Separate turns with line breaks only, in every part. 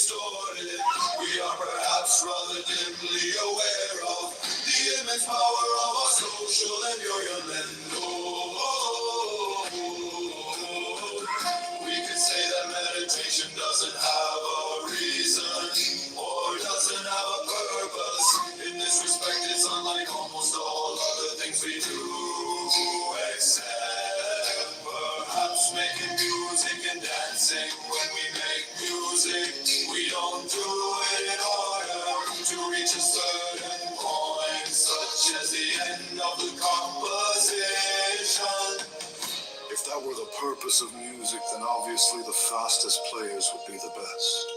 distorted. We are perhaps rather dimly aware of the immense power of our social environment. We could say that meditation doesn't have a reason or doesn't have a purpose. In this respect, it's unlike almost all other things we do, except perhaps making music and dancing. When we make music, we don't do it in order to reach a certain point, such as the end of the composition.
If that were the purpose of music, then obviously the fastest players would be the best.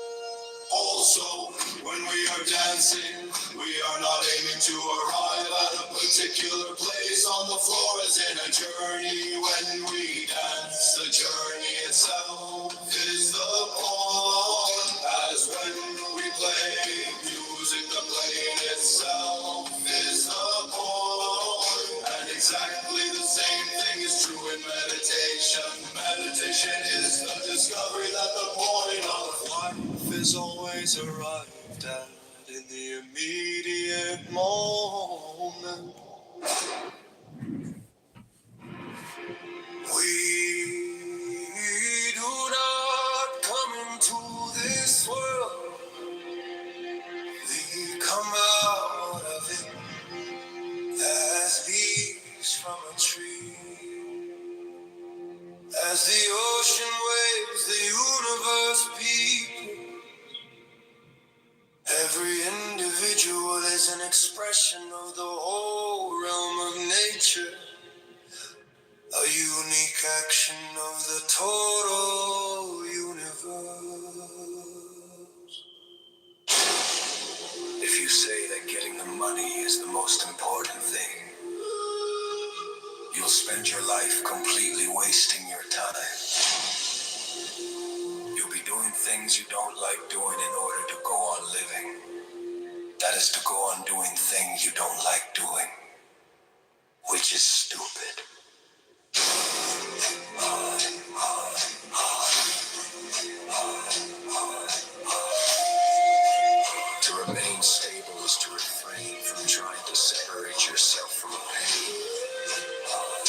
Also, when we are dancing, we are not aiming to arrive at a particular place on the floor as in a journey. When we dance, the journey itself is the point. As when we play music, the playing itself is the point. And exactly the same thing is true in meditation. Meditation is the discovery that the point of life is always arrived at in the immediate moment. We do not come into this world, we come out of it as leaves from a tree. As the ocean waves, the universe beats. Every individual is an expression of the whole realm of nature, a unique action of the total universe. If you say that getting the money is the most important thing, you'll spend your life completely wasting your time. You'll be doing things you don't like doing in order to go on living. That is to go on doing things you don't like doing, which is stupid. To remain stable is to refrain from trying to separate yourself from pain.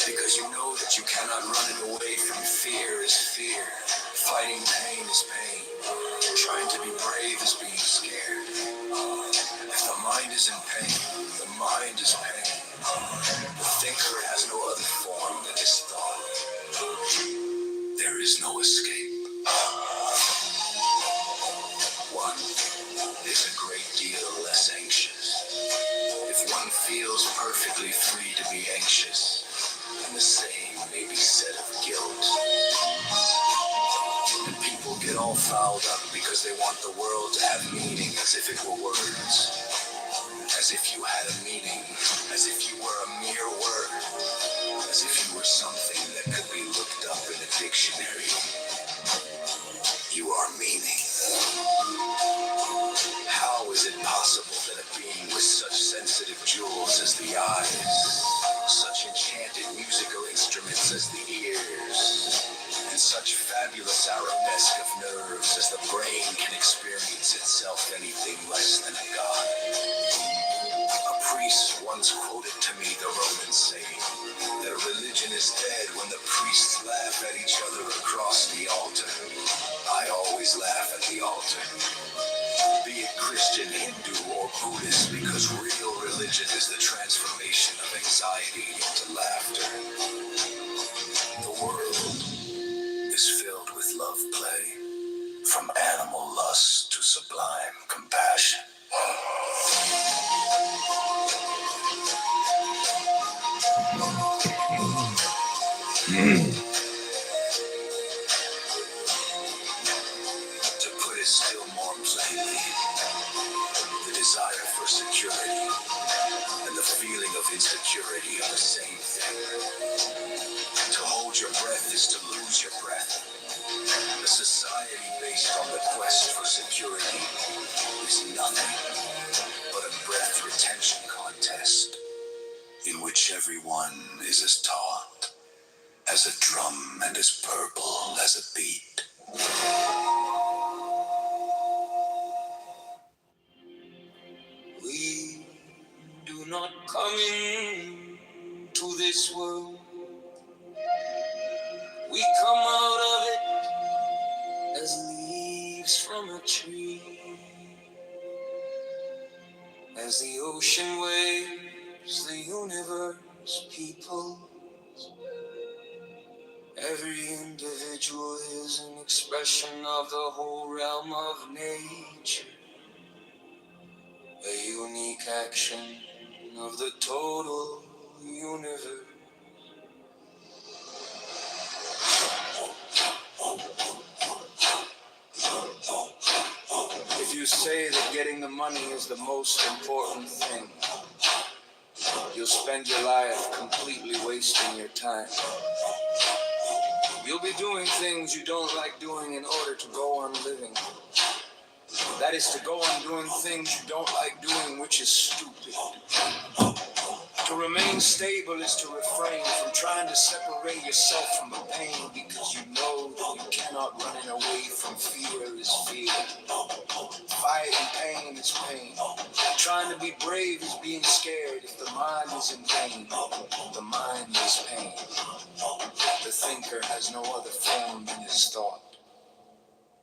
Because you know that you cannot run it away from fear is fear. Fighting pain is pain. Trying to be brave is being scared. If the mind is in pain, the mind is pain. The thinker has no other form than his thought. There is no escape. One is a great deal less anxious. If one feels perfectly free to be anxious, and the same may be said of guilt. And people get all fouled up because they want the world to have meaning as if it were words. As if you had a meaning, as if you were a mere word, as if you were something that could be looked up in a dictionary. You are meaning. How is it possible that a being with such sensitive jewels as the eyes, such enchanted musical instruments as the ears, and such fabulous arabesque of nerves as the brain can experience itself anything less than a god? A priest once quoted to me the Roman saying that religion is dead when the priests laugh at each other across the altar. I always laugh at the altar. Be it Christian, Hindu, or Buddhist, because real religion is the transformation of anxiety into laughter. The world is filled with love play, from animal lust to sublime compassion. To put it still more plainly, the desire for security and the feeling of insecurity are the same thing. To hold your breath is to lose your breath. A society based on the quest for security is nothing but a breath retention contest in which everyone is as taut as a drum and as purple as a beat. Coming to this world, we come out of it as leaves from a tree, as the ocean waves, the universe, people. Every individual is an expression of the whole realm of nature, a unique action of the total universe. If you say that getting the money is the most important thing, you'll spend your life completely wasting your time. You'll be doing things you don't like doing in order to go on living. That is to go on doing things you don't like doing, which is stupid. To remain stable is to refrain from trying to separate yourself from the pain, because you know that you cannot run away from fear is fear. Fighting pain is pain. Trying to be brave is being scared. If the mind is in pain, the mind is pain. The thinker has no other form than his thought.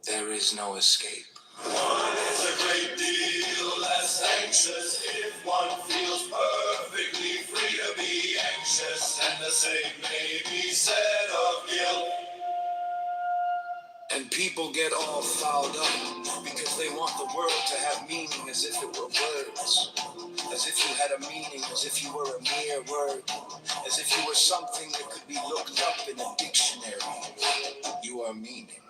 There is no escape. One is a great deal less anxious if one feels perfectly free to be anxious, and the same may be said of guilt. And people get all fouled up because they want the world to have meaning as if it were words, as if you had a meaning, as if you were a mere word, as if you were something that could be looked up in a dictionary. You are meaning.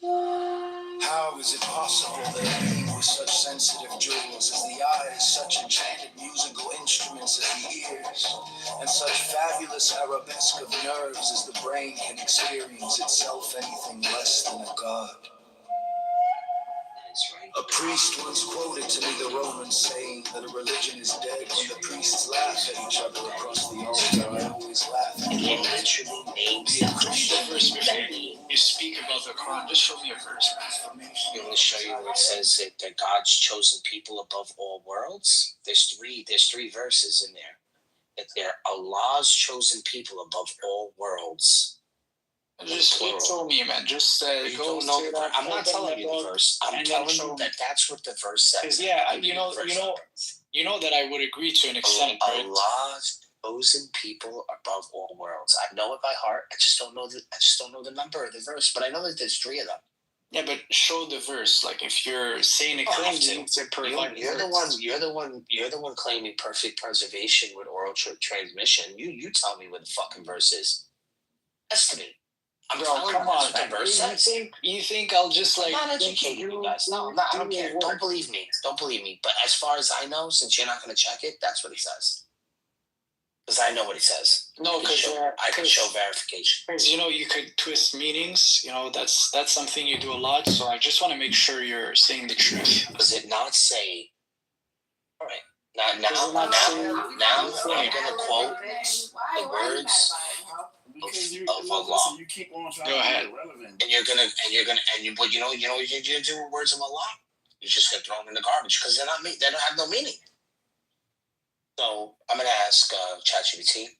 How is it possible that a being with such sensitive jewels as the eyes, such enchanted musical instruments as the ears, and such fabulous arabesque of nerves as the brain can experience itself anything less than a god? A priest once quoted to me the Roman saying that a religion is dead when the priests laugh at each other across the altar. I always laugh at
It literally names the verse Betty. You speak about the Quran. Just show me a verse.
transformation.
I'm going to show you where it says that God's chosen people above all worlds. There's three verses in there. That they're Allah's chosen people above all worlds.
Just show me, man. Just
You
go
don't know
to
the
that.
verse. I'm not telling you the verse. I'm telling you that that's what the verse says.
Because yeah, you know that I would agree to an extent. Right?
Allah's chosen people above all worlds. I know it by heart. I just don't know the number of the verse, but I know that there's three of them.
Yeah, but show the verse. Like if you're saying a claim, you need to provide.
You're the one claiming perfect preservation with oral transmission. You tell me what the fucking verse is. That's to me.
Bro, come on, man. You think I'll just like...
I'm not educating you guys. No, I'm not. I don't care. Don't believe me. Don't believe me. But as far as I know, since you're not going to check it, that's what he says. Because I know what he says.
No, because
I can show verification.
Because you could twist meanings. That's something you do a lot. So I just want to make sure you're saying the truth.
Does it not say? All right. Now I'm going to quote the words of Allah.
You keep on trying
Go ahead.
And you do what you do with words of Allah. You just get thrown in the garbage because they don't have no meaning. So I'm gonna ask ChatGPT,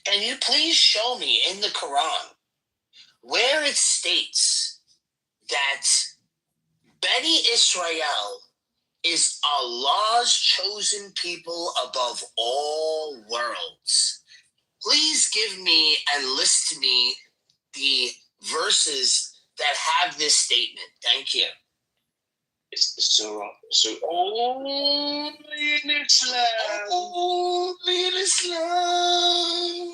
can you please show me in the Quran where it states that Beni Israel is Allah's chosen people above all worlds? Please give me and list to me the verses that have this statement. Thank you.
It's the Surah. Only in Islam.
Only in Islam.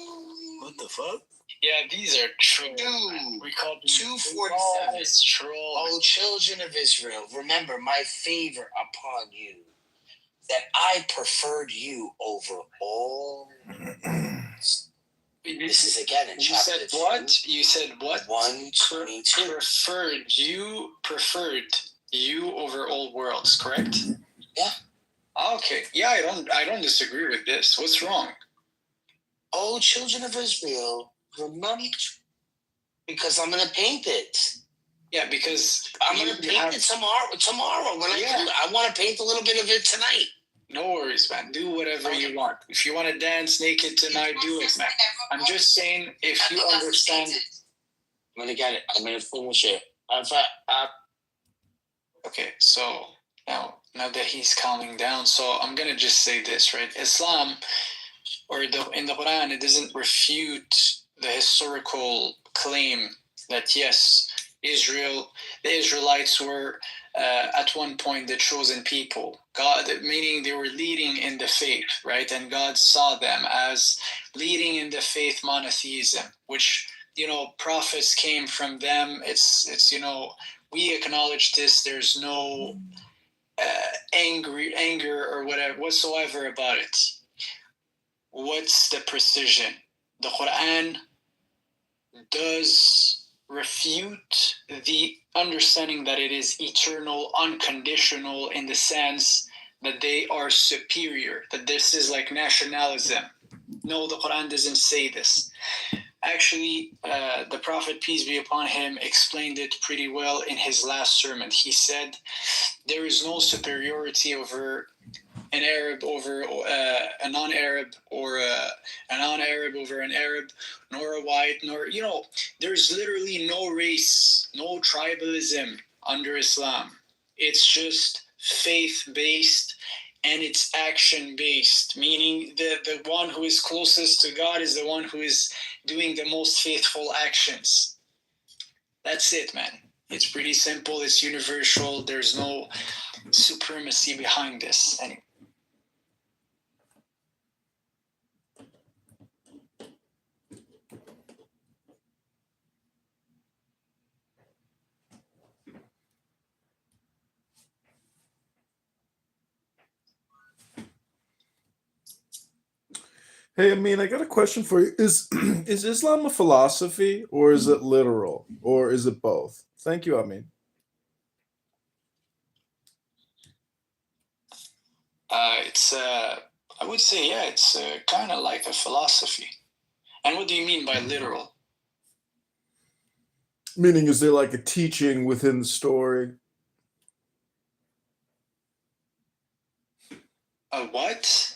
What the fuck?
Yeah, these are trolls.
Dude,
We call them
247.
It's trolls.
O children of Israel, remember my favor upon you, that I preferred you over all. This is again in chapter 2.
You said what?
122.
Preferred you over all worlds, correct?
Yeah.
Okay. Yeah, I don't disagree with this. What's wrong?
Oh, children of Israel, remember, because I'm gonna paint it.
Yeah, because
I'm gonna paint it tomorrow. When I want to paint a little bit of it tonight.
No worries, man. Do whatever you want. If you want to dance naked tonight, do it, man. I'm just saying, if you understand.
I'm gonna get it. I'm gonna finish it.
Okay, so now that he's calming down, so I'm gonna just say this, right? Islam, or in the Quran, it doesn't refute the historical claim that yes, the Israelites were at one point the chosen people. God, meaning they were leading in the faith, right? And God saw them as leading in the faith monotheism, which prophets came from them. It's we acknowledge this. There's no anger or whatever whatsoever about it. What's the precision? The Quran does refute the understanding that it is eternal, unconditional, in the sense that they are superior, that this is like nationalism. No, the Quran doesn't say this. Actually, the Prophet, peace be upon him, explained it pretty well in his last sermon. He said, there is no superiority over an Arab over a non-Arab, or a non-Arab over an Arab, nor a white, nor, there's literally no race, no tribalism under Islam. It's just faith-based and it's action-based, meaning the one who is closest to God is the one who is doing the most faithful actions. That's it, man. It's pretty simple. It's universal. There's no supremacy behind this. Anyway.
Hey, Amin, I got a question for you. Is Islam a philosophy, or is it literal, or is it both? Thank you, Amin.
I would say, yeah, it's kind of like a philosophy. And what do you mean by literal?
Meaning, is there like a teaching within the story?
A what?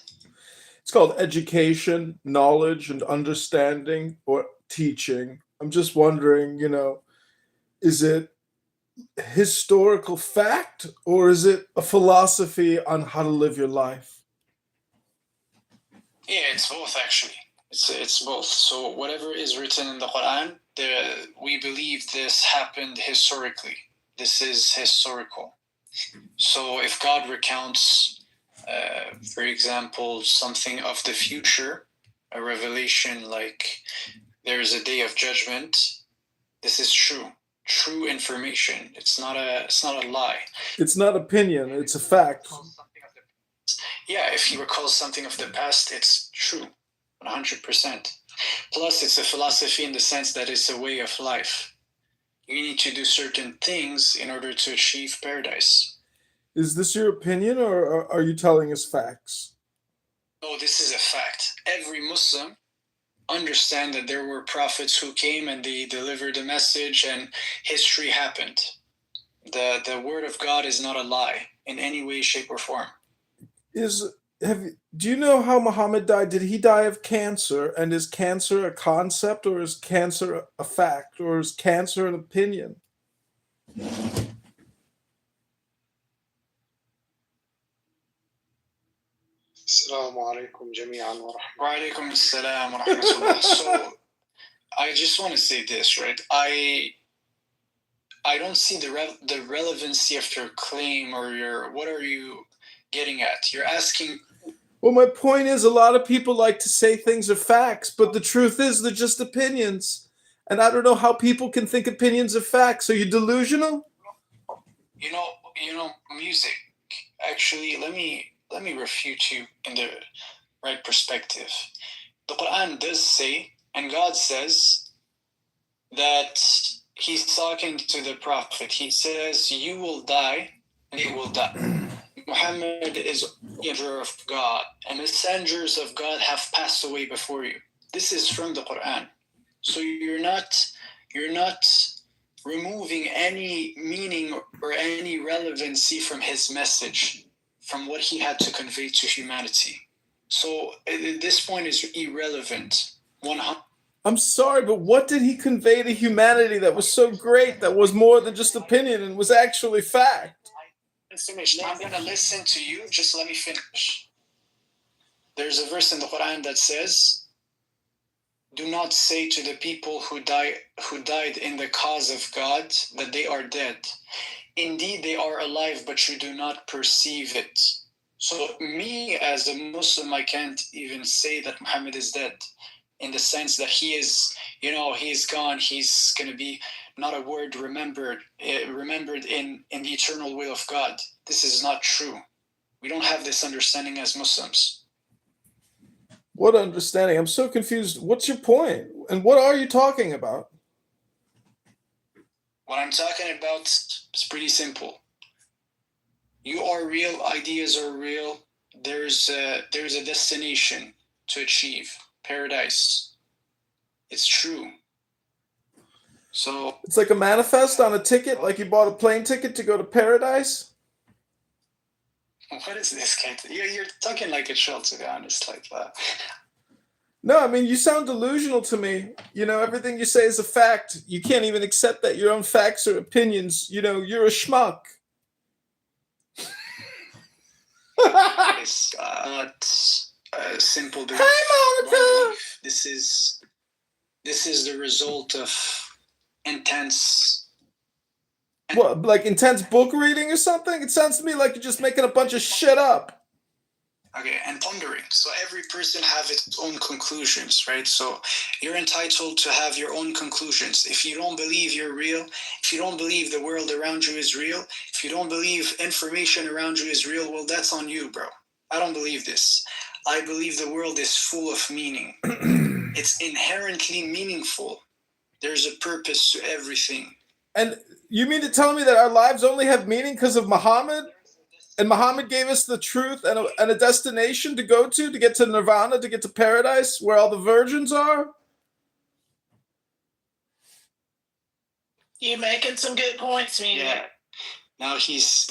It's called education, knowledge, and understanding, or teaching. I'm just wondering, is it historical fact, or is it a philosophy on how to live your life?
Yeah, it's both, actually. It's both. So whatever is written in the Quran, we believe this happened historically. This is historical. So if God recounts, for example, something of the future, a revelation like there is a day of judgment, this is true information. It's not a lie.
It's not opinion, it's a fact.
Yeah, if he recalls something of the past, it's true, 100%. Plus, it's a philosophy in the sense that it's a way of life. You need to do certain things in order to achieve paradise.
Is this your opinion, or are you telling us facts?
No, this is a fact. Every Muslim understand that there were prophets who came and they delivered a message and history happened. The word of God is not a lie in any way, shape, or form.
Do you know how Muhammad died? Did he die of cancer? And is cancer a concept, or is cancer a fact, or is cancer an opinion?
Assalamu alaikum jami'an wa rahmatullahi.
Wa alaikum assalam wa rahmatullah. So I just want to say this, right? I don't see the relevancy of your claim or what are you getting at? You're asking.
Well, my point is, a lot of people like to say things are facts, but the truth is they're just opinions. And I don't know how people can think opinions are facts. Are you delusional?
Music. Actually, let me refute you in the right perspective. The Quran does say, and God says, that he's talking to the Prophet. He says, you will die, and you will die. Muhammad is a messenger of God, and messengers of God have passed away before you. This is from the Quran. So you're not removing any meaning or any relevancy from his message from what he had to convey to humanity. So this point is irrelevant. 100.
I'm sorry, but what did he convey to humanity that was so great, that was more than just opinion and was actually fact?
I'm going to listen to you. Just let me finish. There's a verse in the Quran that says, "Do not say to the people who died in the cause of God that they are dead. Indeed, they are alive, but you do not perceive it." So me as a Muslim, I can't even say that Muhammad is dead, in the sense that he is, he's gone. He's going to be not a word remembered in the eternal will of God. This is not true. We don't have this understanding as Muslims.
What understanding? I'm so confused. What's your point? And what are you talking about?
What I'm talking about is pretty simple. You are real, ideas are real. There's a destination to achieve, paradise. It's true. So
it's like a manifest on a ticket, like you bought a plane ticket to go to paradise?
What is this, Kent? You're talking like a child, to be honest, like that.
No, I mean, you sound delusional to me. Everything you say is a fact. You can't even accept that your own facts or opinions. You're a schmuck.
It's not a simple belief.
Hi, Monica.
This is the result of intense.
What, like intense book reading or something? It sounds to me like you're just making a bunch of shit up.
Okay, and pondering. So every person have its own conclusions, right? So you're entitled to have your own conclusions. If you don't believe you're real, if you don't believe the world around you is real, if you don't believe information around you is real, well, that's on you, bro. I don't believe this. I believe the world is full of meaning. It's inherently meaningful. There's a purpose to everything.
And you mean to tell me that our lives only have meaning because of Muhammad? And Muhammad gave us the truth and a destination to go to get to nirvana, to get to paradise, where all the virgins are?
You're making some good points, man.
Yeah. Now he's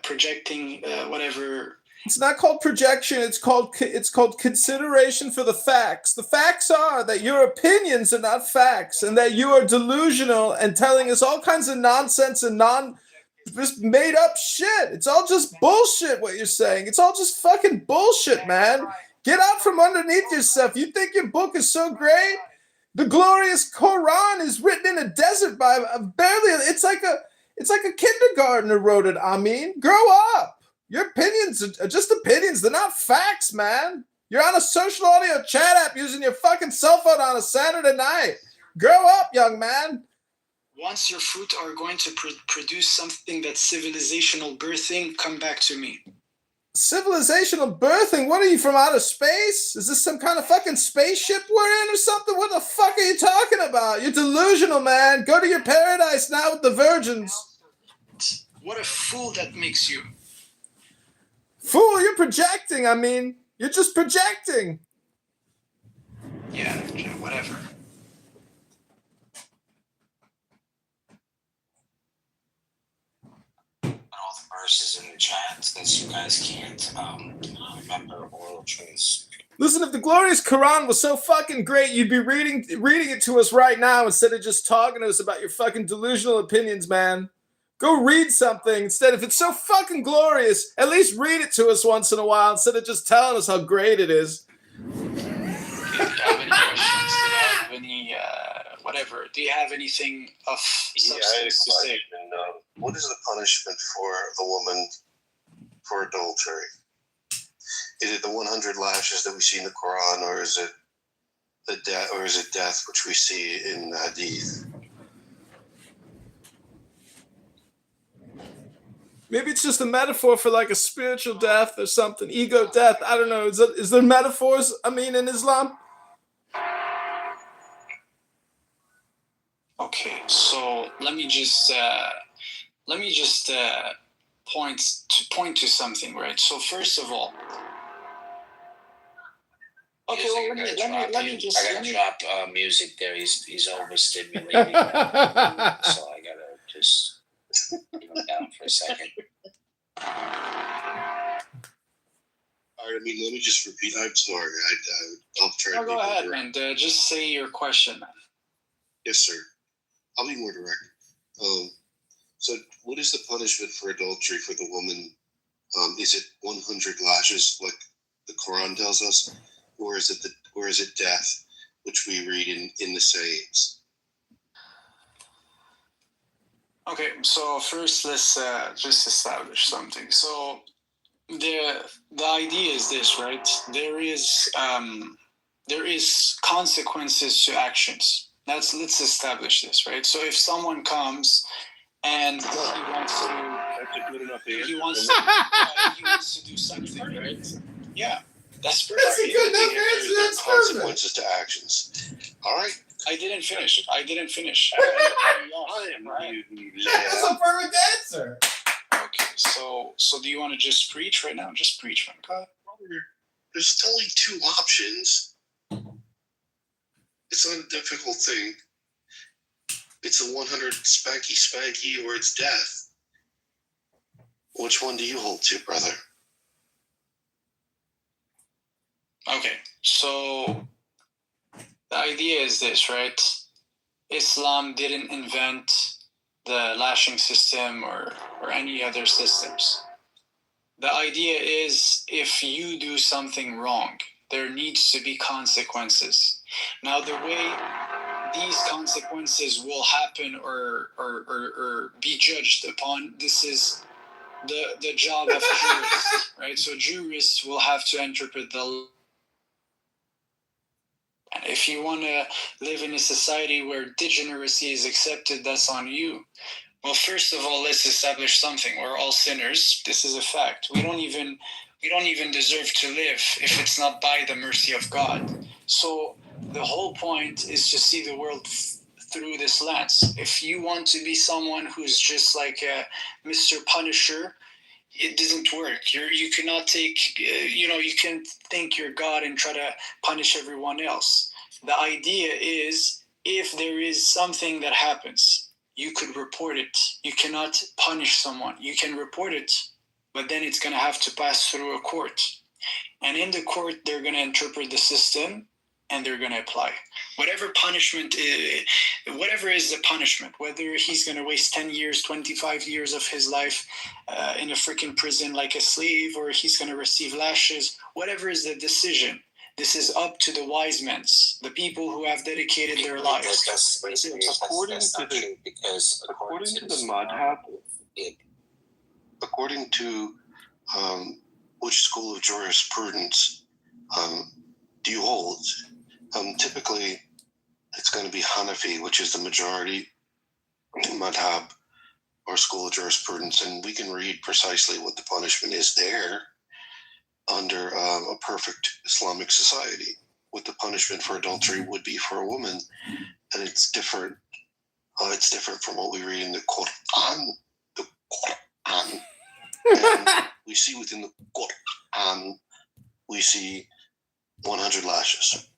projecting whatever.
It's not called projection. It's called consideration for the facts. The facts are that your opinions are not facts, and that you are delusional and telling us all kinds of nonsense and just made up shit. It's all just bullshit what you're saying. It's all just fucking bullshit, man. Get out from underneath yourself. You think your book is so great? The glorious Quran is written in a desert by barely. It's like a kindergartner wrote it. I mean, grow up. Your opinions are just opinions. They're not facts, man. You're on a social audio chat app using your fucking cell phone on a Saturday night. Grow up, young man.
Once your fruit are going to produce something that's civilizational birthing, come back to me.
Civilizational birthing? What are you, from outer space? Is this some kind of fucking spaceship we're in or something? What the fuck are you talking about? You're delusional, man. Go to your paradise now with the virgins.
What a fool that makes you.
Fool, you're projecting. I mean, you're just projecting.
Yeah, whatever.
All the verses in the chat, since you guys can't remember oral truths.
Listen, if the glorious Quran was so fucking great, you'd be reading it to us right now instead of just talking to us about your fucking delusional opinions, man. Go read something instead. If it's so fucking glorious, at least read it to us once in a while instead of just telling us how great it is.
Do you have any questions? Do you have any, whatever? Do you have anything of substance to say?
What is the punishment for the woman for adultery? Is it the 100 lashes that we see in the Quran, or is it death, which we see in Hadith?
Maybe it's just a metaphor for like a spiritual death or something, ego death. I don't know. Is there metaphors, in Islam?
Okay, so let me just point to something, right? So first of all, okay, well, let me
drop music there. He's overstimulating, so I gotta just keep him down for a second.
I mean, let me just repeat. I'm sorry. I'll try to
No,
be
go
more
ahead,
direct.
man. Just say your question, man.
Yes, sir. I'll be more direct. So, what is the punishment for adultery for the woman? Is it 100 lashes, like the Quran tells us, or is it death, which we read in the sayings?
Okay, so first let's just establish something. So the idea is this, right? There is consequences to actions. Let's establish this, right? So if someone comes and he wants to do something, right? Yeah, that's perfect.
That's a good enough answer. That's perfect.
Consequences to actions. All right.
I didn't finish.
That's a perfect answer.
Okay, so do you want to just preach right now? Just preach, man. Go ahead.
There's only two options. It's not a difficult thing. It's a 100 spanky or it's death. Which one do you hold to, brother?
Okay, so the idea is this, right? Islam didn't invent the lashing system or any other systems. The idea is if you do something wrong, there needs to be consequences. Now, the way these consequences will happen or be judged upon, this is the job of jurists, right? So jurists will have to interpret the law. And if you want to live in a society where degeneracy is accepted, that's on you. Well, first of all, let's establish something. We're all sinners. This is a fact. We don't even deserve to live if it's not by the mercy of God. So the whole point is to see the world through this lens. If you want to be someone who's just like Mr. Punisher, it doesn't work. You cannot take, you can think you're God and try to punish everyone else. The idea is if there is something that happens, you could report it. You cannot punish someone. You can report it, but then it's going to have to pass through a court. And in the court, they're going to interpret the system and they're going to apply. Whatever punishment, whatever is the punishment, whether he's going to waste 10 years, 25 years of his life in a freaking prison like a slave, or he's going to receive lashes, whatever is the decision, this is up to the wise men, the people who have dedicated their lives.
According to the madhab, according to which school of jurisprudence do you hold? Typically, it's going to be Hanafi, which is the majority madhab or school of jurisprudence, and we can read precisely what the punishment is there under a perfect Islamic society. What the punishment for adultery would be for a woman, and it's different. It's different from what we read in the Quran. The Quran, and we see within the Quran, we see 100 lashes.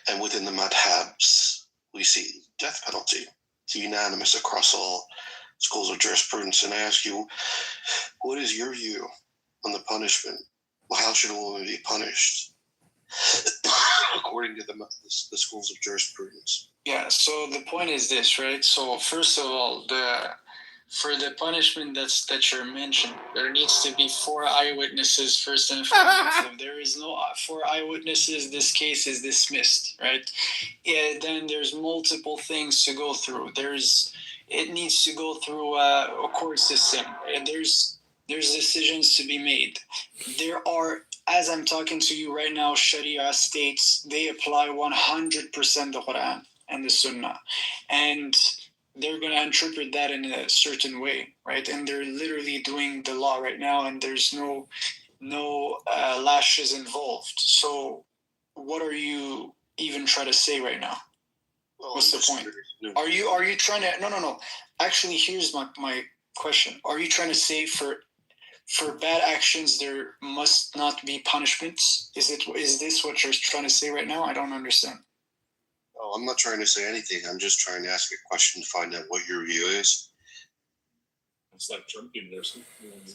And within the madhabs, we see death penalty. It's unanimous across all schools of jurisprudence. And I ask you, what is your view on the punishment? Well, how should a woman be punished according to the schools of jurisprudence?
Yeah, so the point is this, right? So first of all, for the punishment that you're mentioning, there needs to be 4 eyewitnesses first and foremost. If there is no 4 eyewitnesses, this case is dismissed, right? Yeah, then there's multiple things to go through. It needs to go through a court system. There's decisions to be made. There are, as I'm talking to you right now, Sharia states they apply 100% the Quran and the Sunnah, and they're going to interpret that in a certain way, right? And they're literally doing the law right now, and there's no lashes involved. So what are you even trying to say right now?
Well,
what's the point? Are you trying to no actually, here's my question. Are you trying to say for bad actions there must not be punishments? Is this what you're trying to say right now? I don't understand.
Oh, I'm not trying to say anything. I'm just trying to ask a question to find out what your view is.
It's like drinking. There's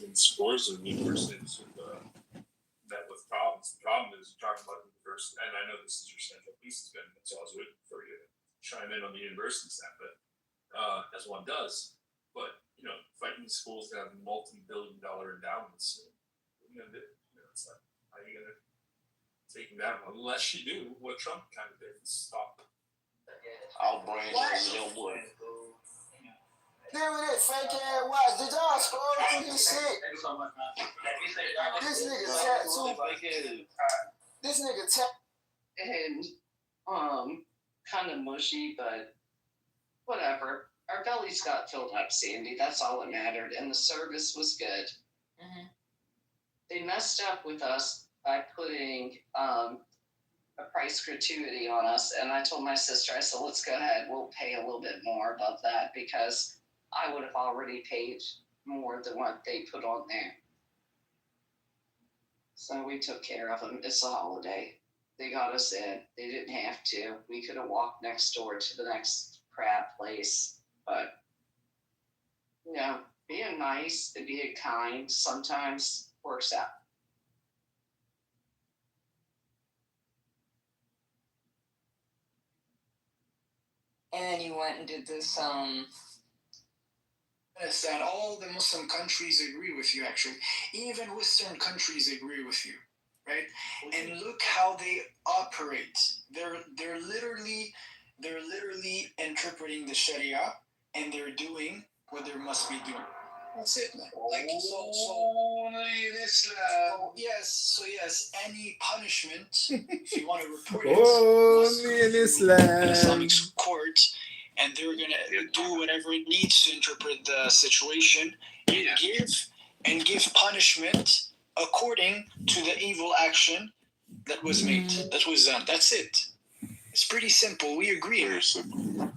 in scores of new persons who met with problems. The problem is you're talking about the university, and I know this is your central piece, Ben, so I was waiting for you to chime in on the university stuff, but as one does. But fighting schools that have multi-billion-dollar endowments, it's like, how are you gonna take them down unless you do what Trump kind of did and stop.
I'll bring your boy.
There with that fake ass watch. Did y'all scroll through this shit? This nigga tattoo. This nigga
And kind of mushy, but whatever. Our bellies got filled up, Sandy. That's all that mattered, and the service was good. Mm-hmm. They messed up with us by putting a price gratuity on us, and I told my sister, I said, let's go ahead. We'll pay a little bit more above that because I would have already paid more than what they put on there. So we took care of them. It's a holiday. They got us in. They didn't have to. We could have walked next door to the next crab place. But, being nice and being kind sometimes works out.
And then you went and did this,
It's that all the Muslim countries agree with you, actually. Even Western countries agree with you, right? And look how they operate. They're literally interpreting the Sharia, and they're doing what they must be doing. That's it, man. Yes, any punishment, if you want to report it,
Only in Islam.
an Islamic court, and they're gonna do whatever it needs to interpret the situation and give punishment according to the evil action that was made, that was done. That's it. It's pretty simple. We agree.
Very simple.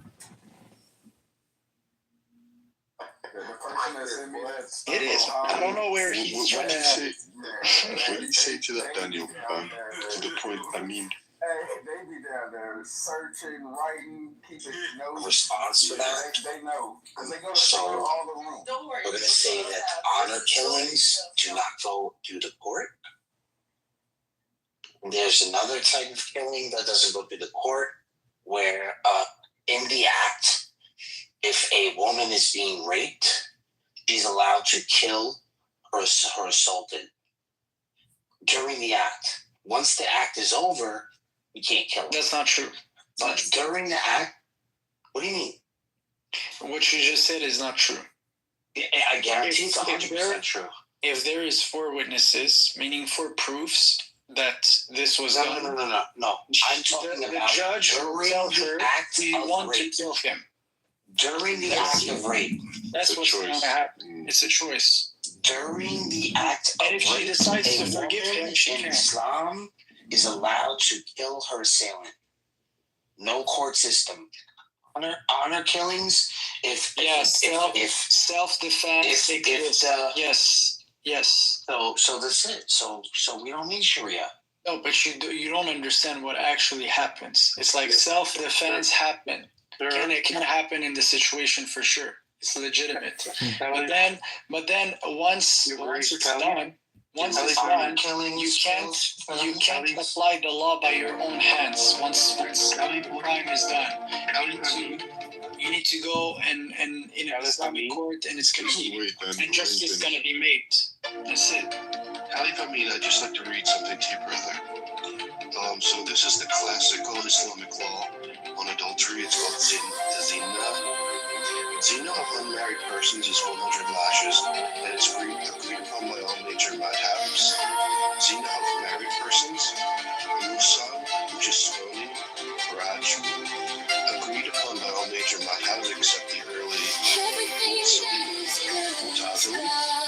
It is. I don't know where he's trying to.
What do you say to that, Daniel? To the point, I mean.
They be down there searching, writing, keeping notes.
Response for that?
They know. Because they go to
So,
all the rooms.
Don't worry.
We're going to say that honor killings do not go through the court. There's another type of killing that doesn't go through the court where in the act, if a woman is being raped, she's allowed to kill her assaultant during the act. Once the act is over, you can't kill her.
That's not true.
But during the act, what do you mean?
What you just said is not true.
I guarantee it's 100% true.
If there is 4 witnesses, meaning 4 proofs that this was done.
No. I'm talking
the
about
judge
during
tell
the
her
act
we
of
want
rape.
to kill him.
During the act of rape.
That's
It's a
what's
choice.
going to happen. It's a choice.
During the act of
And if she
rape,
decides
a
to forgive
woman
him, she
in
can.
Islam is allowed to kill her assailant. No court system. Honor killings. If
self-defense. Yes.
So that's it. So we don't need Sharia.
No, but you don't understand what actually happens. It's like self-defense happen. It can happen in the situation for sure. It's legitimate. But then once it's done, you can't apply the law by your own hands. Once the crime is done, you need to go and in an Islamic court, and it's going to be and justice is going to be made. That's it.
Alif Amin, I'd just like to read something to you, brother. So this is the classical Islamic law on adultery. It's called zina. Zina of unmarried persons is 100 lashes, and it's agreed upon by all major madhabs. Zina of married persons, musab, which is stoning, raj, agreed upon by all major madhabs except the early Mu'tazili,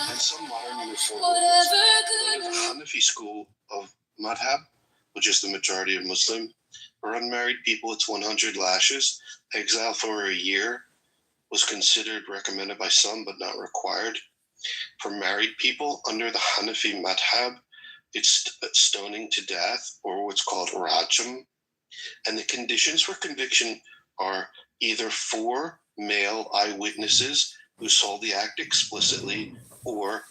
and some modern reformers. The Hanafi school of madhab, which is the majority of Muslim, for unmarried people it's 100 lashes, exile for a year, was considered recommended by some but not required. For married people under the Hanafi madhab, it's stoning to death, or what's called rajam. And the conditions for conviction are either 4 male eyewitnesses who saw the act explicitly, or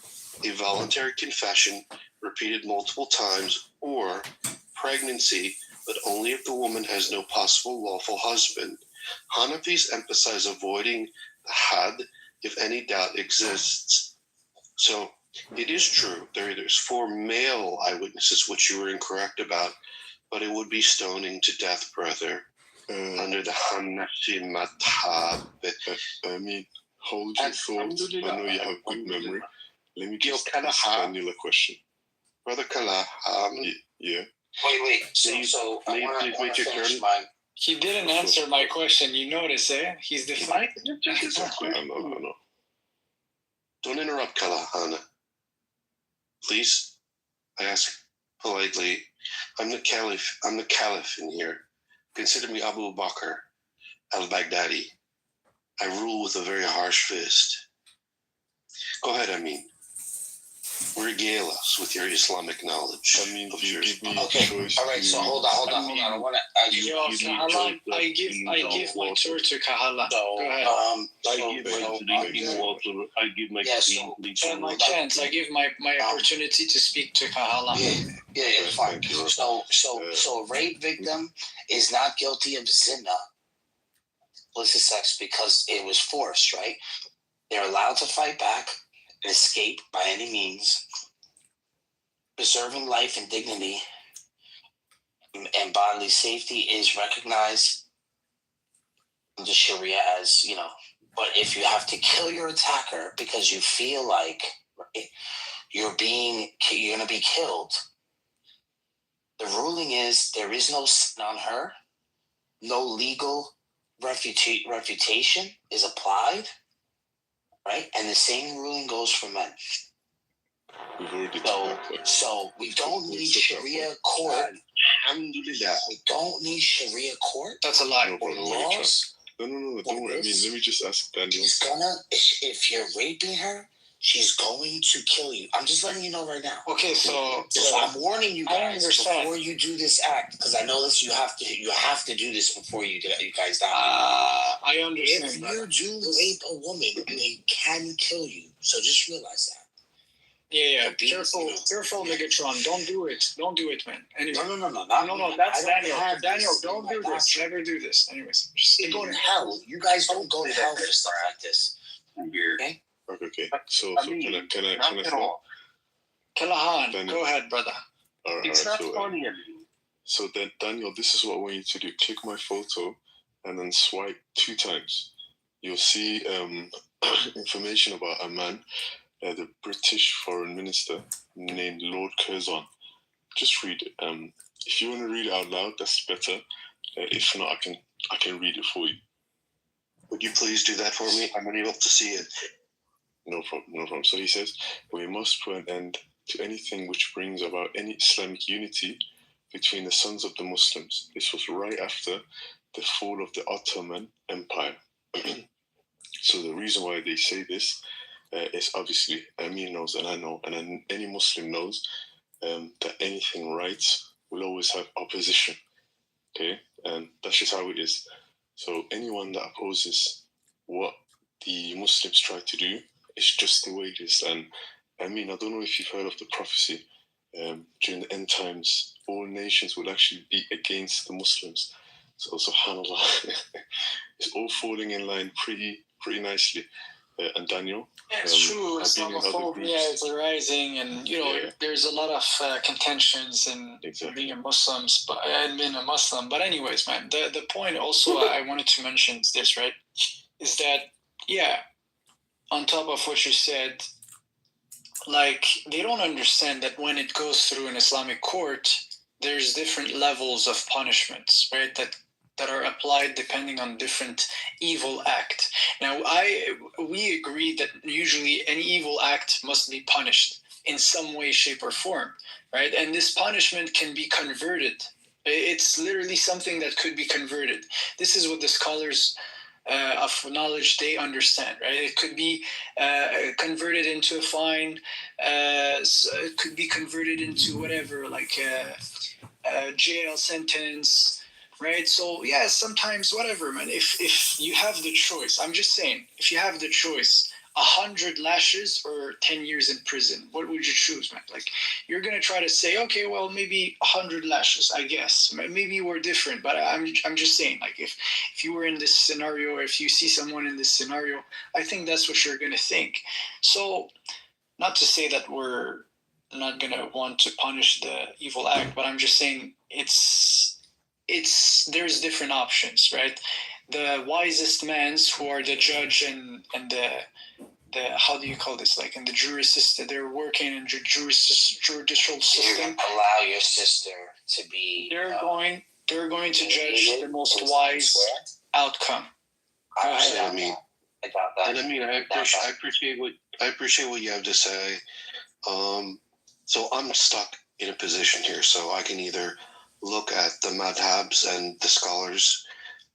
a voluntary confession repeated multiple times, or pregnancy, but only if the woman has no possible lawful husband. Hanafis emphasize avoiding the had if any doubt exists. So it is true, there's 4 male eyewitnesses, which you were incorrect about, but it would be stoning to death, brother, under the Hanafi madhab.
I mean, hold your thoughts. I know you have good memory. Let me just ask Daniel a question.
Brother Kala,
Yeah.
Wait. So I want to finish mine.
He didn't answer my question. You notice, eh? He's defiant.
I know.
Don't interrupt Kalahana. Please, I ask politely. I'm the caliph in here. Consider me Abu Bakr al-Baghdadi. I rule with a very harsh fist. Go ahead, Amin. Regale us with your Islamic knowledge.
I mean,
of
you
your
give me
Okay,
choice.
all right. So hold on. I want to.
I give my tour to Kahala. Go ahead.
I give my
my chance. I give my opportunity to speak to Kahala.
Yeah, fine. So rape victim is not guilty of zina, illicit sex, because it was forced, right? They're allowed to fight back and escape by any means. Preserving life and dignity and bodily safety is recognized under Sharia as, but if you have to kill your attacker because you feel like, right, you're going to be killed, the ruling is there is no sin on her, no legal refutation is applied, right? And the same ruling goes for men. So we don't need Sharia court. We don't need Sharia court.
That's a lie.
No,
laws.
No, don't worry. I mean, let me just ask Daniel.
If you're raping her, she's going to kill you. I'm just letting you know right now.
Okay, so
I'm warning you guys before you do this act, because I know this. You have to do this before you guys die.
I understand.
If you do rape a woman, they can kill you. So just realize that.
Yeah. Careful, Megatron. Don't do it, man. Anyway.
No.
That's Daniel. Daniel, don't do this. Never do this. Anyways,
you go to hell. You guys don't go to hell for stuff like this. Okay.
Okay. So can I start?
Kalahan, go ahead, brother.
All right. So then, Daniel, this is what I want you to do. Click my photo and then swipe 2 times. You'll see information about a man, the British Foreign Minister named Lord Curzon. Just read it. If you want to read it out loud, that's better. If not, I can read it for you.
Would you please do that for me? I'm unable to see it.
No problem. So he says, we must put an end to anything which brings about any Islamic unity between the sons of the Muslims. This was right after the fall of the Ottoman Empire. So the reason why they say this is obviously Amir knows, and I know, and any Muslim knows that anything right will always have opposition. Okay, and that's just how it is. So anyone that opposes what the Muslims try to do, it's just the way it is. And I mean, I don't know if you've heard of the prophecy. During the end times, all nations will actually be against the Muslims. So subhanAllah, it's all falling in line pretty nicely. And Daniel,
it's true. Islamophobia is arising, and there's a lot of contentions in being a Muslims, and being a Muslim. But anyways, man, the point also I wanted to mention is this, right? Is that on top of what you said, like, they don't understand that when it goes through an Islamic court, there's different levels of punishments, right? That are applied depending on different evil act. Now, we agree that usually any evil act must be punished in some way, shape, or form, right? And this punishment can be converted. It's literally something that could be converted. This is what the scholars of knowledge, they understand, right? It could be converted into a fine. It could be converted into whatever, like a jail sentence, right? So sometimes whatever, man. If you have the choice, I'm just saying, if you have the choice 100 lashes or 10 years in prison? What would you choose, man? Like, you're gonna try to say, okay, well, maybe 100 lashes, I guess. Maybe we're different, but I'm just saying, like, if you were in this scenario, or if you see someone in this scenario, I think that's what you're gonna think. So, not to say that we're not gonna want to punish the evil act, but I'm just saying there's different options, right? The wisest mans who are the judge and the how do you call this, like in the jury system, they're working in the judicial system.
Allow your sister to be.
They're going to judge the most wise outcome.
I mean, I appreciate what you have to say. So I'm stuck in a position here. So I can either look at the madhabs and the scholars,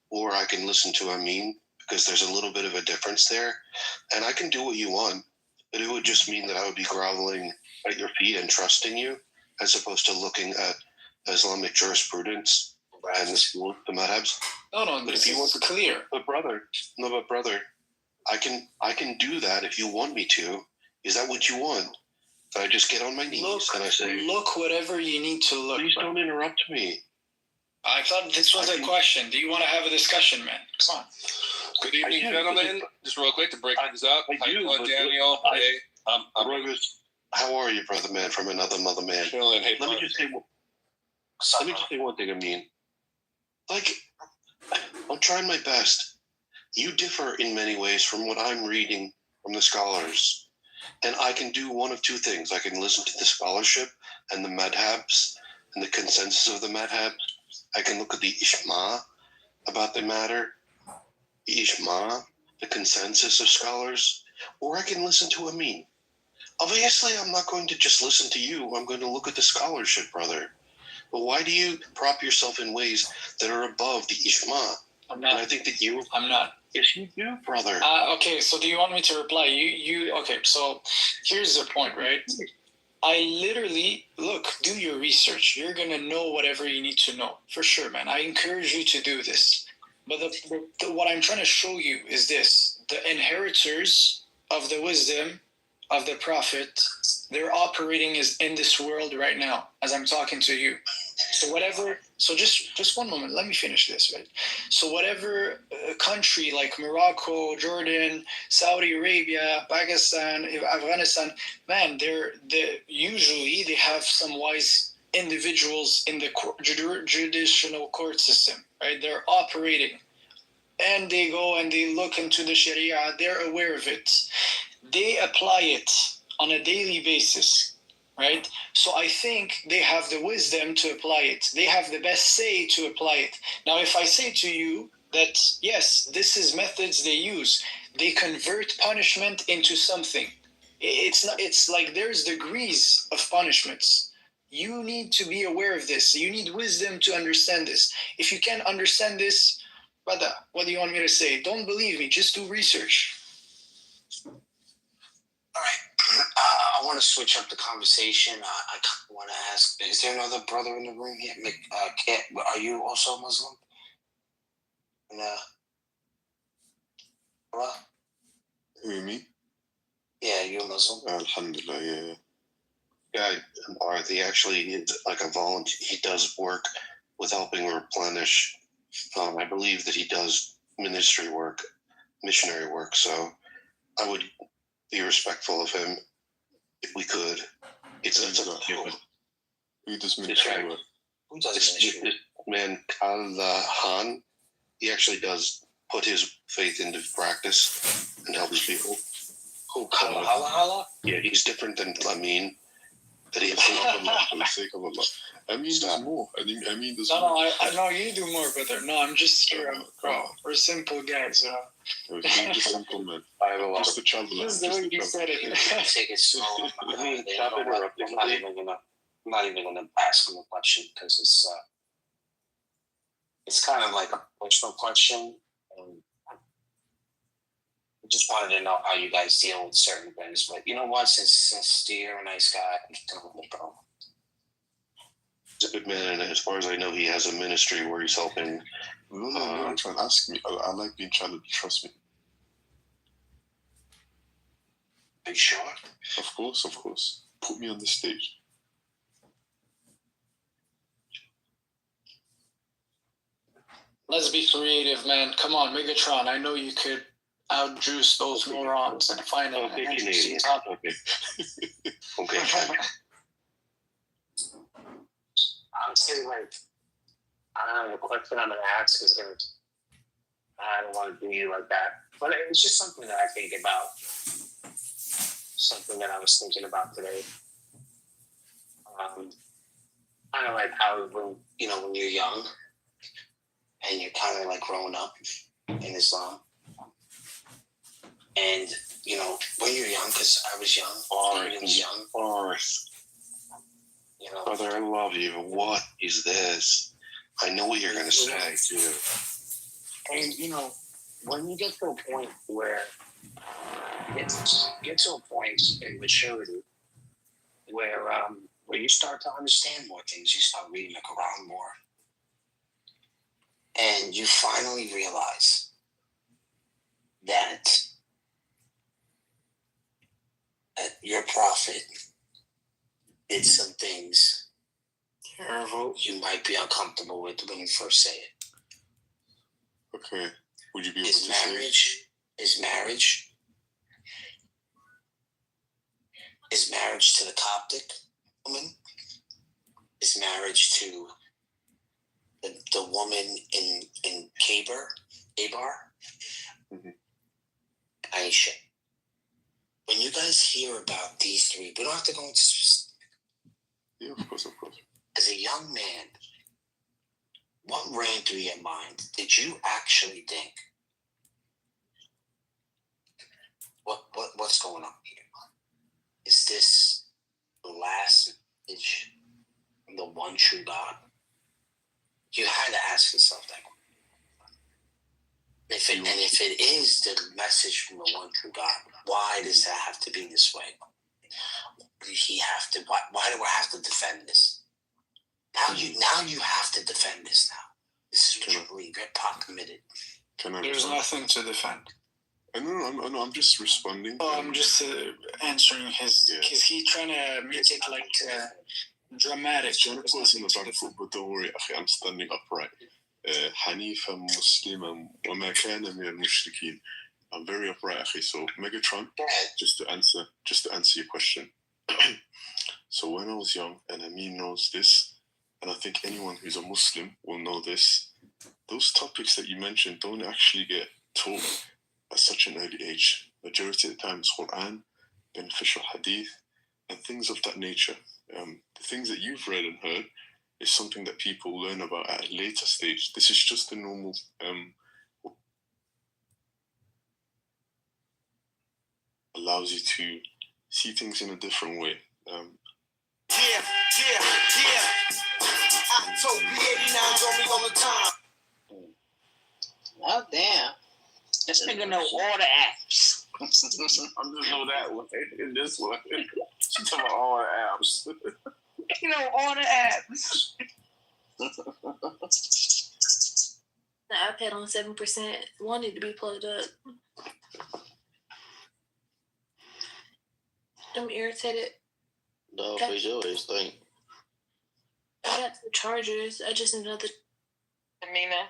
or I can listen to Amin, because there's a little bit of a difference there. And I can do what you want, but it would just mean that I would be groveling at your feet and trusting you, as opposed to looking at Islamic jurisprudence and the school, the madhabs.
No,
but if you want to,
clear.
But brother, I can do that if you want me to. Is that what you want? I just get on my knees and I say,
look whatever you need to look.
Please don't interrupt me.
I thought this was a question. Do you want to have a discussion, man? Come on.
Good evening, gentlemen. Just real quick to break things up. How you doing, Daniel? Hey,
how are you, brother man from another mother man?
Hey,
let me just say one thing, Amin. Like, I'm trying my best. You differ in many ways from what I'm reading from the scholars. And I can do one of two things. I can listen to the scholarship and the madhabs and the consensus of the madhabs. I can look at the Ishma about the matter, the Ishma, the consensus of scholars, or I can listen to Amin. Obviously, I'm not going to just listen to you. I'm going to look at the scholarship, brother. But why do you prop yourself in ways that are above the Ishma?
I'm not.
And I think that
I'm not.
Yes, you do, brother.
Okay, so do you want me to reply? Okay, so here's the point, right? I literally, do your research. You're going to know whatever you need to know. For sure, man. I encourage you to do this. But what I'm trying to show you is this. The inheritors of the wisdom of the prophet, they're operating in this world right now as I'm talking to you. So just one moment, let me finish this, right? So whatever country like Morocco, Jordan, Saudi Arabia, Pakistan, Afghanistan, man, usually they have some wise individuals in the judicial court system, right? They're operating, and they go and they look into the Sharia, they're aware of it. They apply it on a daily basis. Right? So I think they have the wisdom to apply it. They have the best say to apply it. Now, if I say to you that, yes, this is methods they use, they convert punishment into something. It's like there's degrees of punishments. You need to be aware of this. You need wisdom to understand this. If you can't understand this, brother, what do you want me to say? Don't believe me. Just do research.
All right. I want to switch up the conversation. I want to ask, is there another brother in the room here? Are you also Muslim?
Who, me?
Yeah, you're Muslim.
Alhamdulillah, yeah.
Yeah, Marthy actually is like a volunteer. He does work with helping replenish. I believe that he does missionary work. So I would be respectful of him if we could. It's a human.
Who does ministry work?
Who does ministry work?
This man, Kal-Han, he actually does put his faith into practice and helps people.
Who, Kal-Han?
Yeah, he's different than Amin.
For the sake of Allah. Amin does more. Amin does more.
No, you do more, brother. No, I'm just here. We're simple guys.
He's just simple man.
I have a lot
just
of
the traveler.
This is the way you said it.
Take it slow. I'm not even gonna ask him a question because it's kind of like a personal question. I just wanted to know how you guys deal with certain things. But you know what? Since you're a nice guy, I'm telling you, bro.
He's a good man, and as far as I know, he has a ministry where he's helping.
No, try and ask me. I like being challenged. Trust me.
you sure?
Of course, of course. Put me on the stage.
Let's be creative, man. Come on, Megatron. I know you could outjuice those morons and find an interesting topic.
Okay.
Honestly, like, I don't know, the question I'm going to ask is going to, I don't want to do you like that. But it's just something that I think about. Something that I was thinking about today. Kind of like how when you're young and you're kind of like growing up in Islam. And, when you're young, because I was young, I was young.
Brother, I love you. What is this? I know what you're going to say, too.
And, when you get to a point where get to a point in maturity where you start to understand more things, you start reading the Quran more, and you finally realize that your prophet did some things you might be uncomfortable with when you first say it.
Okay. Would you be able
His
to
marriage to the Coptic woman, his marriage to the woman in Kitover, Aisha. When you guys hear about these three, we don't have to go into specifics.
Yeah, of course.
As a young man, what ran through your mind? Did you actually think, what's going on here? Is this the last message from the one true God? You had to ask yourself that. If it is the message from the one true God, why does that have to be this way? Why do I have to defend this? Now you have to defend this now. This is what you believe. You're pot committed.
There's nothing to defend.
No, I'm just responding.
Oh, I'm just answering his, because he's trying to make it like dramatic.
He's trying to put us in the back foot, but don't worry, I'm standing upright. حنيفا مسلما وما كان من المشركين. I'm very upright, akhi. So Megatron, just to answer your question. So when I was young, and Amin knows this, and I think anyone who's a Muslim will know this, those topics that you mentioned don't actually get taught at such an early age. Majority of the time it's Quran, beneficial hadith, and things of that nature. The things that you've read and heard is something that people learn about at a later stage. This is just the normal allows you to see things in a different way.
Yeah. October 89's on me all the time.
Oh, damn. This nigga know all the apps.
I just know that one and this one. She's talking about all the apps.
You know all the apps.
The iPad on 7% wanted to be plugged up. I'm irritated.
No, for sure, it's thing.
I got the chargers. I just need another.
Amina.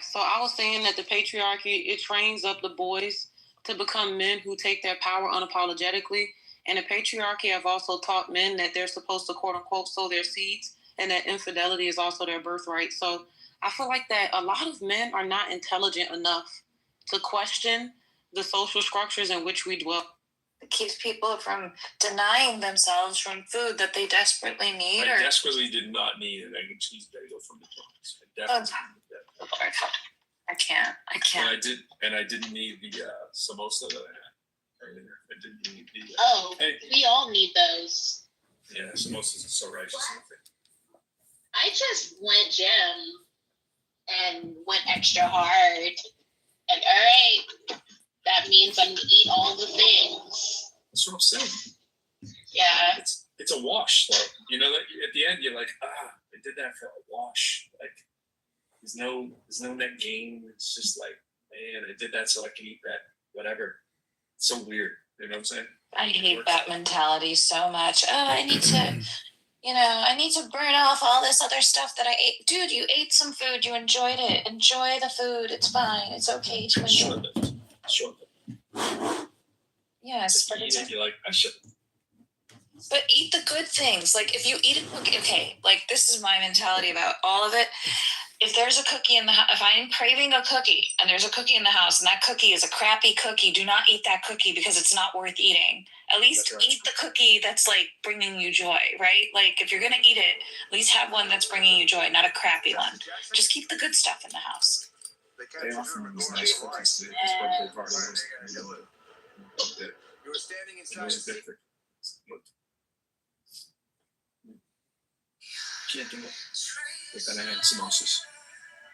So I was saying that the patriarchy, it trains up the boys to become men who take their power unapologetically. And the patriarchy have also taught men that they're supposed to, quote unquote, sow their seeds, and that infidelity is also their birthright. So I feel like that a lot of men are not intelligent enough to question the social structures in which we dwell.
It keeps people from denying themselves from food that they desperately need.
I desperately did not need an egg and cheese bagel from McDonald's.
I can't.
And I didn't need the samosa that I had earlier. I didn't need the.
We all need those.
Yeah, samosas are so righteous.
I just went gym and went extra hard. And all right, that means I'm gonna eat all the things.
That's what I'm saying.
Yeah.
It's a wash. Like, at the end you're like, I did that for a wash. Like, there's no net gain. It's just like, man, I did that so I can eat that, whatever. It's so weird. You know what I'm saying?
I hate that mentality so much. Oh, I need to, I need to burn off all this other stuff that I ate. Dude, you ate some food. You enjoyed it. Enjoy the food. It's fine. It's okay to enjoy it.
Sure.
Yes, but it's
You're like, I should.
But eat the good things. Like if you eat a cookie, okay, like this is my mentality about all of it. If there's a cookie in the house, if I'm craving a cookie and there's a cookie in the house and that cookie is a crappy cookie, do not eat that cookie because it's not worth eating. At least eat the cookie that's like bringing you joy, right? Like if you're going to eat it, at least have one that's bringing you joy, not a crappy one. Just keep the good stuff in the house.
They offer me these nice cookies to this birthday party.
You were standing inside
It was different. Can't do it. But then I had samosas.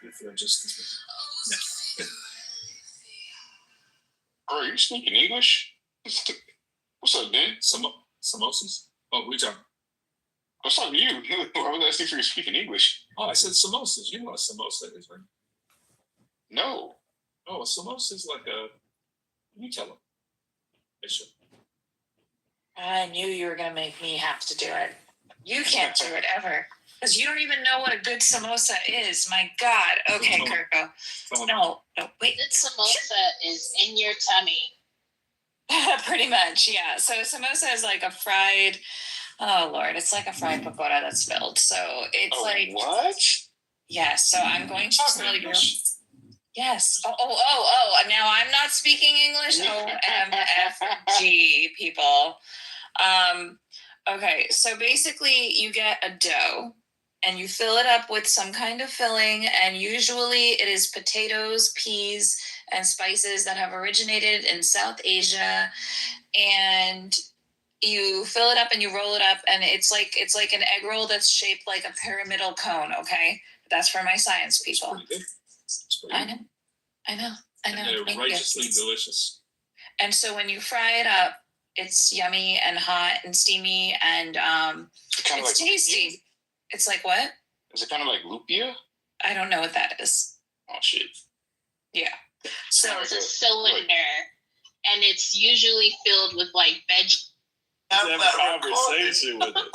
If they're just yeah.
Bro, you speaking English? What's up, man?
Samosas? Oh, we talking?
What's up, you? I was asking if you were speaking English.
Oh, I said samosas. You know what a samosa is, right?
No.
Oh, a samosa is like a. You tell them. They should.
I knew you were going to make me have to do it. You can't do it ever. Because you don't even know what a good samosa is. My God. Okay, Kirko. No, wait.
Good samosa is in your tummy.
Pretty much, yeah. So samosa is like a fried, oh Lord, it's like a fried pakora that's filled. So it's like.
What?
Yes, so I'm going to tell you. Yes. Now I'm not speaking English. OMFG, people. Okay, so basically you get a dough and you fill it up with some kind of filling, and usually it is potatoes, peas, and spices that have originated in South Asia. And you fill it up and you roll it up, and it's like an egg roll that's shaped like a pyramidal cone. Okay, that's for my science people. I know.
And they're righteously delicious.
And so when you fry it up, it's yummy and hot and steamy, and it's tasty. Lupia? It's like what?
Is it kind of like lupia?
I don't know what that is.
Oh shit.
Yeah. So
it's a cylinder, and it's usually filled with like veg.
Have that conversation with it.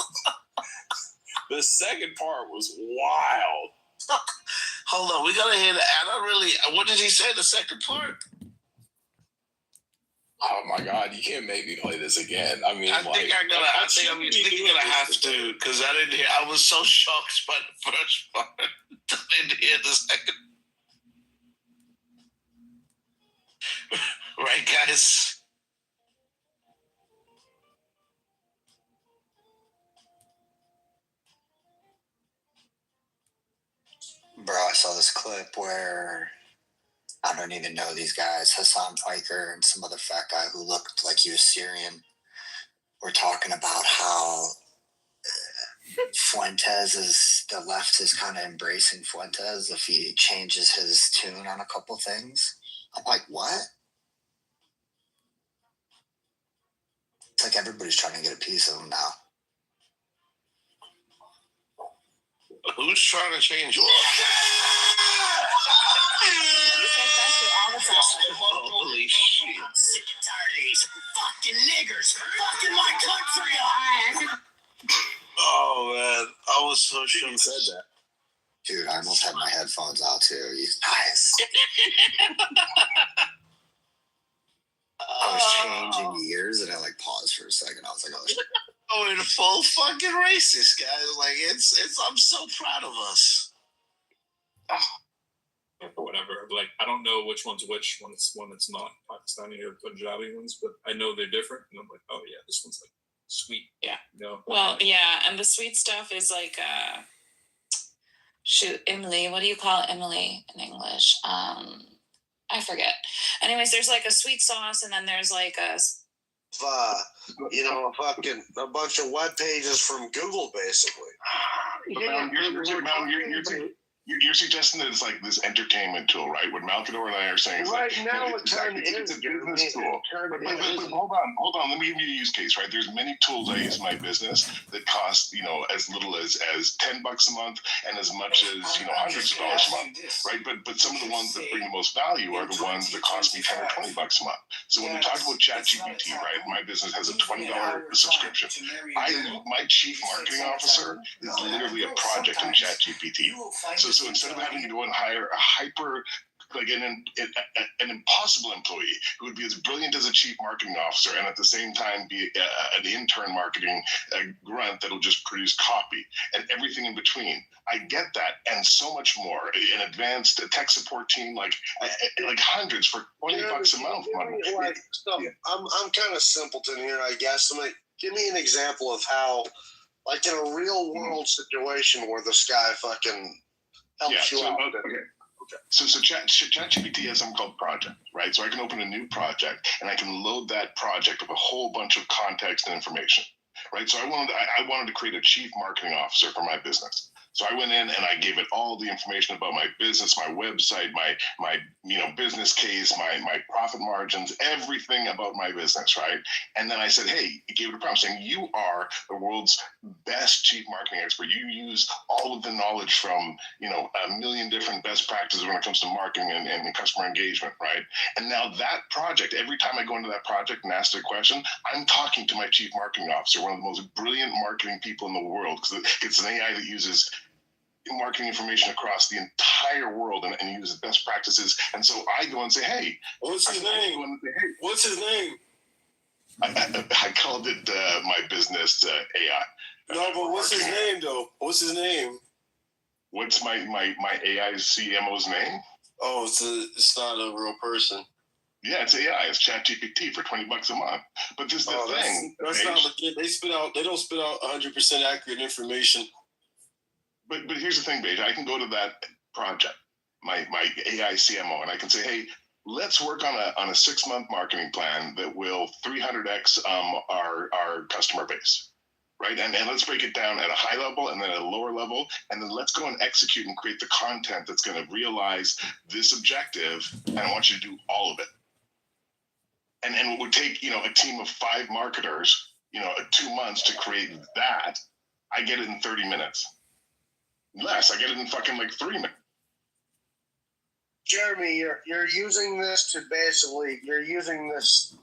The second part was wild.
Hold on, we gotta hear that. I don't really. What did he say? The second part?
Oh my God, you can't make me play this again. I mean,
I think I'm gonna have to, because I didn't hear. I was so shocked by the first part. I didn't hear the second. Right, guys.
Bro, I saw this clip where I don't even know these guys, Hassan Piker and some other fat guy who looked like he was Syrian, were talking about how the left is kind of embracing Fuentes if he changes his tune on a couple things. I'm like, what? It's like everybody's trying to get a piece of him now.
Who's trying to change what? Holy shit.
I'm sick and tired of these fucking niggers fucking my country up.
Oh man, I was so shocked.
You said that. Dude, I almost had my headphones out too. You guys. I was changing gears and I paused for a second. I was like, oh shit.
Oh, we're full fucking racist, guys. Like it's I'm so proud of us.
Or whatever. Like I don't know which one's which. One that's not Pakistani or Punjabi ones, but I know they're different. And I'm like, oh yeah, this one's like sweet.
Yeah.
No.
Well, yeah, and the sweet stuff is like Emily. What do you call Emily in English? I forget. Anyways, there's like a sweet sauce, and then there's like a
fucking a bunch of web pages from Google, basically.
You're
You're suggesting that it's like this entertainment tool, right? What Malkador and I are saying is
Right
like,
now,
it's a business tool. But hold on. Let me give you a use case, right? There's many tools I use in my business that cost, as little as $10 a month and as much as, hundreds of dollars a month, right? But some of the ones that bring the most value are the ones that cost me $10 or $20 a month. So when we talk about ChatGPT, right? My business has a $20 subscription. My chief marketing officer is literally a project in ChatGPT. So instead of having to go and hire a hyper, like an impossible employee who would be as brilliant as a chief marketing officer and at the same time be an intern marketing grunt that'll just produce copy and everything in between. I get that and so much more. An advanced tech support team, like hundreds for $20 a month.
I'm kind of simpleton here, I guess. Give me an example of how, like in a real world situation where this guy fucking helps you out.
Okay. So ChatGPT has something called project, right? So I can open a new project and I can load that project with a whole bunch of context and information, right? So I wanted to create a chief marketing officer for my business. So I went in and I gave it all the information about my business, my website, my business case, my profit margins, everything about my business, right? And then I said, hey, gave it a prompt saying, you are the world's best chief marketing expert. You use all of the knowledge from, a million different best practices when it comes to marketing and customer engagement, right? And now that project, every time I go into that project and ask a question, I'm talking to my chief marketing officer, one of the most brilliant marketing people in the world, because it's an AI that uses marketing information across the entire world and use best practices. And so I go and say, hey,
what's his name? What's his name?
I called it my business AI.
No, but what's his name though? What's his name?
What's my AI's CMO's name?
Oh, it's not a real person.
Yeah, it's AI. It's ChatGPT for $20 a month. But this is the thing.
That's not legit. They don't spit out 100% accurate information.
But here's the thing, Beige. I can go to that project, my AI CMO, and I can say, hey, let's work on a 6-month marketing plan that will 300x our customer base, right? And let's break it down at a high level and then at a lower level, and then let's go and execute and create the content that's going to realize this objective. And I want you to do all of it. And it would take a team of 5 marketers, 2 months to create that. I get it in 30 minutes. Less. I get it in fucking 3 minutes.
Jeremy, you're using this to basically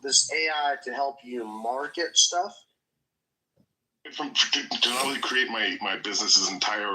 this AI to help you market stuff.
To not only create my business's entire